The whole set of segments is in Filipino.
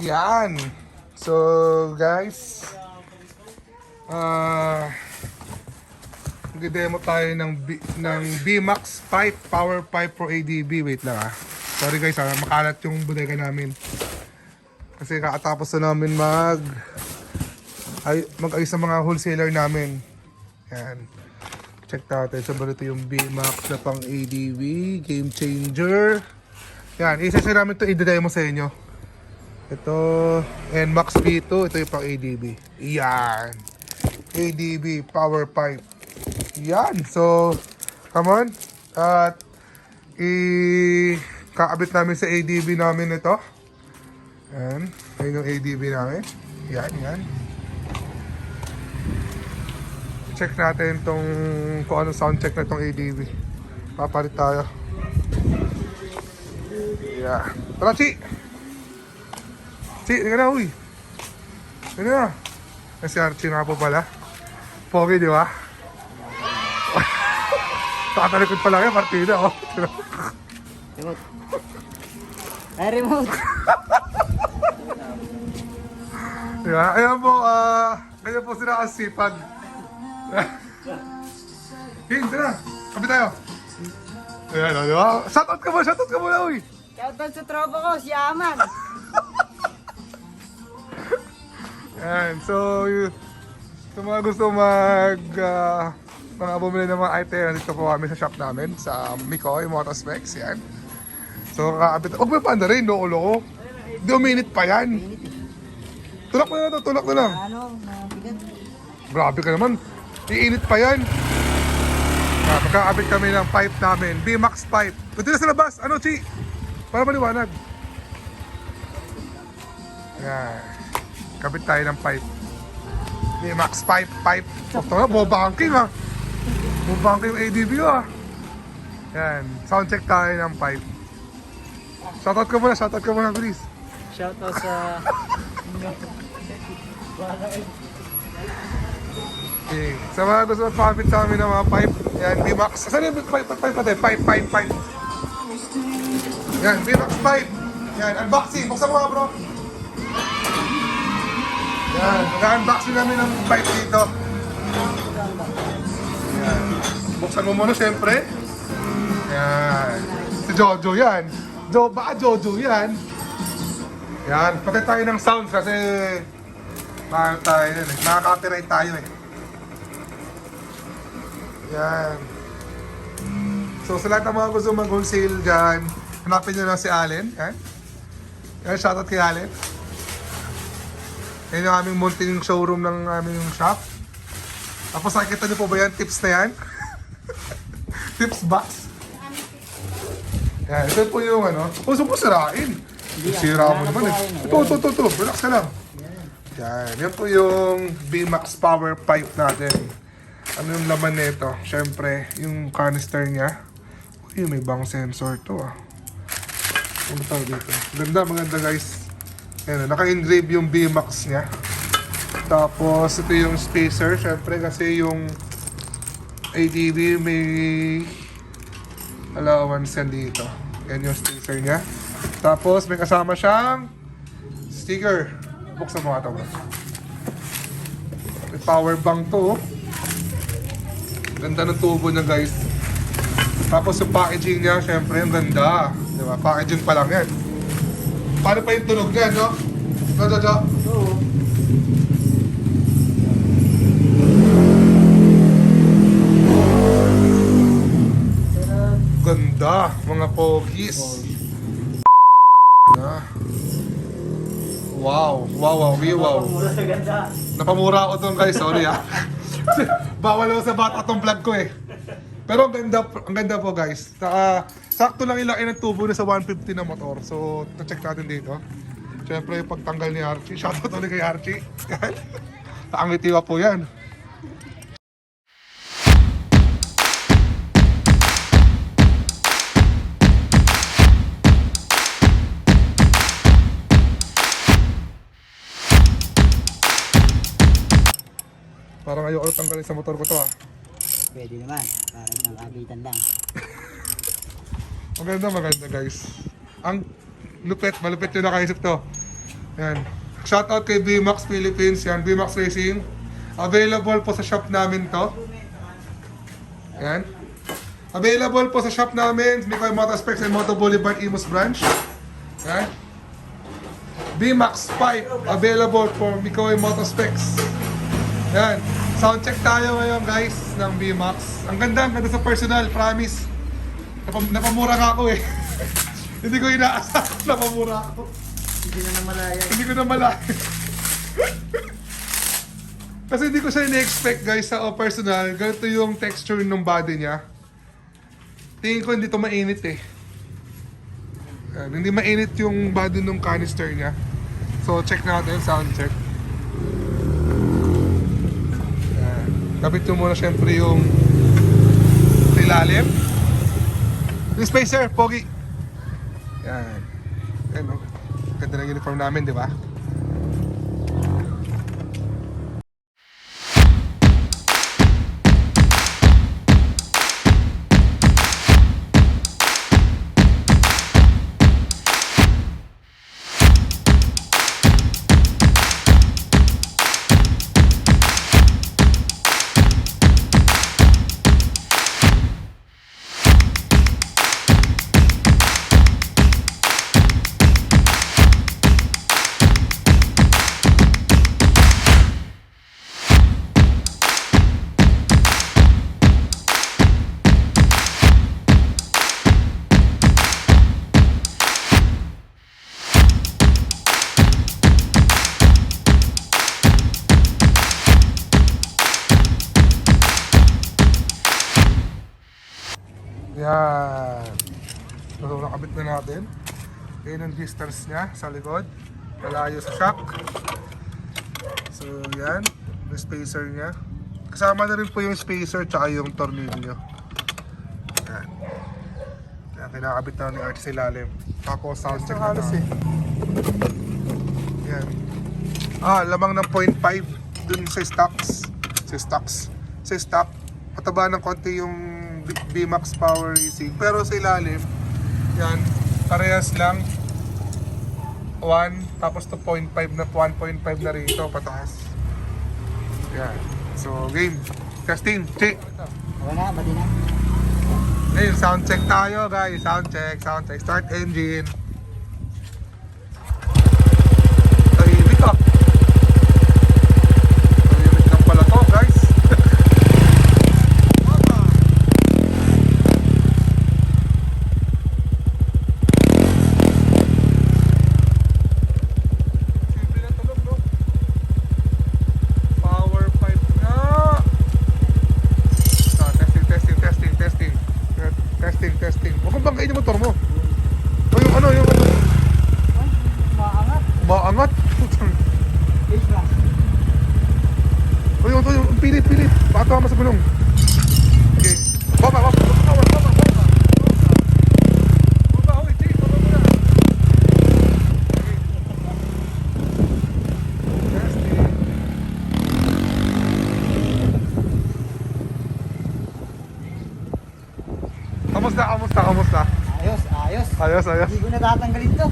Yan. So, guys. Mag-demo tayo ng VMAX PIPE, Power Pipe for ADV. Wait lang Sorry guys makalat yung bodega namin. Kasi kakatapos na namin mag-ayos sa mga wholesaler namin. Yan. Check natin. So, ito yung VMAX na pang ADV. Game changer. Yan. Isa-share namin ito. I-demo sa inyo. Ito. NMAX V2. Ito yung pang ADV. Yan. ADV Power Pipe. Yan. So, come on. At kakabit namin sa ADV namin ito. Yan. Ayun yung ADV namin. Yan. Check natin kung ano sound check na itong ADV. Papalit tayo. Yeah. Tara, Chi! Chi, hindi ka na, uy. Hindi na. Kasi Archie nga po pala. Pogi, di ba? Nakatalikod pala kayo, partida, oh. Remote. Ay, remote. Diba? Ayan po, ganyan po sila kasipag. King, tara. Kapit tayo. Ayan, di ba? Shoutout ka muna, uy. Shoutout sa tropa ko, si Aman. Ayan, so, sa mga gusto mga bumili ng mga item, nandito po kami sa shop namin, sa Mikoy Motospecs, yan. So, kakabit. Huwag may panda rin, loko ko. 2 minute pa yan. Tulak mo na ito, tulak na lang. Ano, mabigat. Grabe ka naman. Iinit pa yan. Magkakabit kami ng pipe namin. VMAX pipe. Punta na sa labas. Ano, Chi? Para maliwanag. Yan. Kabit tayo ng pipe. VMAX pipe. Ito na, bobangking Bobangking yung ADV Yan. Sound check tayo ng pipe. Shoutout ka muna, please. Shoutout sa... Okay. Sa mga gusto magpapit sa amin ng mga pipe, yan, VMAX. Saan yung pipe natin? Pipe. Yan, VMAX pipe. Yan, unboxing. Buksan mo nga, bro. Yan, mag-unboxing namin ng pipe dito. Yan. Buksan mo muna, siyempre. Yan. Si Jojo yan. Baka Jojo yan. Yan, patay tayo ng sound kasi nakaka-copyright tayo Yan. So sa lahat ng mga gusto mag-wholesale dyan, hanapin nyo lang si Allen. Yan, shoutout kay Allen. Yan yung aming munting showroom ng aming shop. Tapos nakikita nyo po ba yan? Tips na yan? Tips box. Yan, ito po yung gusto po sirain. Sira mo naman Ito. Relax ka lang. Yan po yung VMAX Power Pipe natin. Ano yung laman nito? Siyempre, yung canister niya. Uy, may bang sensor to Ano tawag dito? Maganda guys. Yan, naka-engrave yung VMAX niya. Tapos, ito yung spacer. Siyempre, kasi yung ADV may allowance yan dito. Yan yung spacer niya. Tapos, may kasama siyang sticker. Buksan mo ito, bro. May power bank to, Ganda ng tubo niya, guys. Tapos yung packaging niya, syempre, ang ganda. Diba? Packaging pa lang yan. Paano pa yung tunog niya, no? Jo? Oo. Ganda, mga pogis. Wow. Napamura ako doon, guys. Sorry Bawal ako sa bata tong vlog ko Pero ang ganda po, guys. Sakto lang ilaki ng tubo na sa 150 na motor. So, na-check natin dito. Siyempre, yung pagtanggal ni Archie. Shoutout ulit kay Archie. Nakangitiwa po yan. Parang ayoko tanggalin sa motor ko to Pwede naman. Parang nakabitan lang. Maganda guys. Ang malupit yung nakaisip to. Yan. Shoutout kay VMAX Philippines. Yan, VMAX Racing. Available po sa shop namin to. Yan. Available po sa shop namin, Mikoy Motorspecs and Moto Boulevard Imus branch. Yan. VMAX Pipe, available for Mikoy Motorspecs. Yan. Sound check tayo ngayon guys ng VMAX. Ang ganda sa personal, promise. Napamura nga ako eh. Hindi ko inaasahan, napamura ako. Hindi na namalaya. Hindi ko na malaya. Kasi hindi ko siya ini-expect guys sa personal. Ganito yung texture ng body niya. Tingin ko hindi to mainit eh. Yan, hindi mainit yung body ng canister niya. So check natin, sound check. Yan. Kapit nyo muna syempre yung ilalim. Yung spacer, pogi. Yan. Yan o. Ganda ng uniform namin, di ba? Yan. So, nakabit na natin. Yan ang distance niya sa likod. Malayo sa shock. So, yan. Yung spacer niya. Kasama na rin po yung spacer tsaka yung tornilyo. Yan. Yan, kinakabit na ni Art sa ilalim. Tapos sound check na natin. Yan. Lamang ng 0.5 dun sa stocks. Sa stock. Pataba ng konti yung VMAX Power Racing. Pero sa ilalim, yan, parehas lang. 1, tapos 2.5 na 1.5 na rito, pataas. Yan. So, game. Testing. Check. Okay na, bati na. Ngayon, sound check tayo, guys. Sound check. Start engine. Tahimik ah. Tahimik lang pala to, guys. Testing. Huwag kang banggain yung motor mo. O yung ano. Maangat. Maangat. Fish lang. O yung pilit. Baka ka sa gulong. Okay. Baba. Uy, Chief. Baba muna. Okay. Testing. Kamusta? Ayos. Ayos. Hindi ko na tatanggalin to.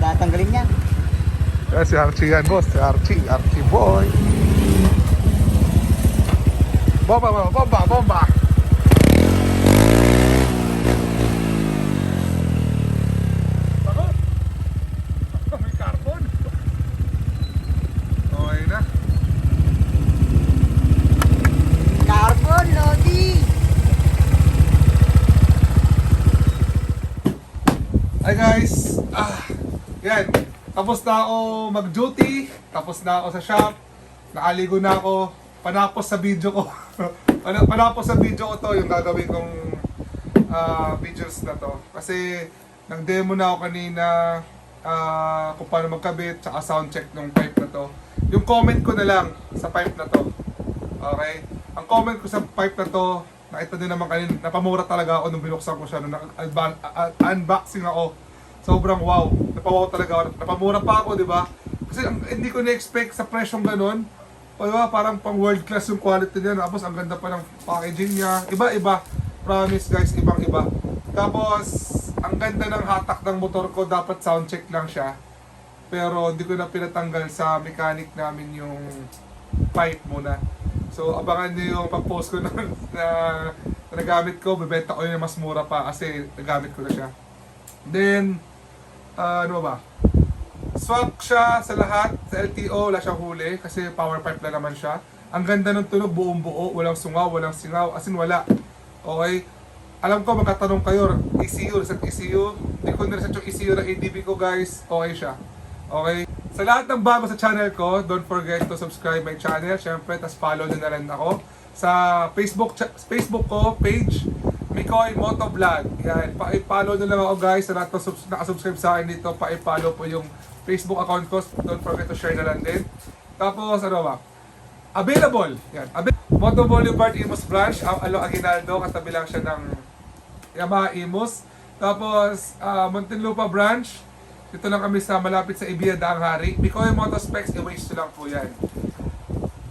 Tatanggalin niya. Si Archie yan, boss. Si Archie boy. Bomba. May carbon. Okay na. Carbon, Lodi! Hi guys! Yan. Tapos na ako mag-duty. Tapos na ako sa shop. Nakaligo na ako. Panapos sa video ko. Panapos sa video ko to. Yung gagawin kong videos na to. Kasi nag-demo na ako kanina kung paano magkabit. Tsaka sound check ng pipe na to. Yung comment ko na lang sa pipe na to. Okay? Ang comment ko sa pipe na to, nakita din naman kanina, napamura talaga ako nung binuksan ko siya, nung unboxing ako. Sobrang wow. Napawaw talaga ako. Napamura pa ako, di ba? Kasi hindi ko na-expect sa presyong ganun. O diba, parang pang world class yung quality niya. Tapos ang ganda pa ng packaging niya. Iba-iba. Promise guys, ibang-iba. Tapos, ang ganda ng hatak ng motor ko, dapat sound check lang siya. Pero hindi ko na pinatanggal sa mechanic namin yung pipe muna. So abangan niyo yung pag-post ko na nagamit ko, bebenta ko yun na mas mura pa kasi nagamit ko na siya. Then, ano ba? Swak siya sa lahat, sa LTO, wala siyang huli kasi power pipe na naman siya. Ang ganda ng tunog, buong buo, walang sungaw, walang singaw, as in wala. Okay? Alam ko, magkatanong kayo, ECU, reset ECU. Hindi ko na-reset yung ECU ng ADV ko guys, okay siya. Okay? Sa lahat ng bago sa channel ko, don't forget to subscribe my channel. Siyempre, tas follow nyo na rin ako. Sa Facebook ko, page, Mikoy Motovlog. Yan, pa-follow nyo lang ako guys. Sa lahat ng nakasubscribe sa akin dito, pa-follow po yung Facebook account ko. Don't forget to share na lang din. Tapos, ano ba? Available. Yan. Moto Boulevard Imus Branch. Alo Aguinaldo. Katabi lang siya ng Yamaha Imus. Tapos, Muntinlupa Branch. Dito lang kami sa malapit sa Ibiya Daang Hari. Mikoy Motospecs, i-waste nyo lang po yan.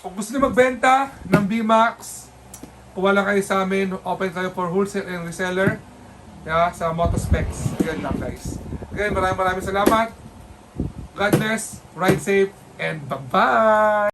Kung gusto nyo magbenta ng VMAX, kuha lang kayo sa amin. Open kayo for wholesale and reseller. Yeah, sa Motospecs. Yan lang guys. Again, maraming salamat. God bless, ride safe, and bye-bye!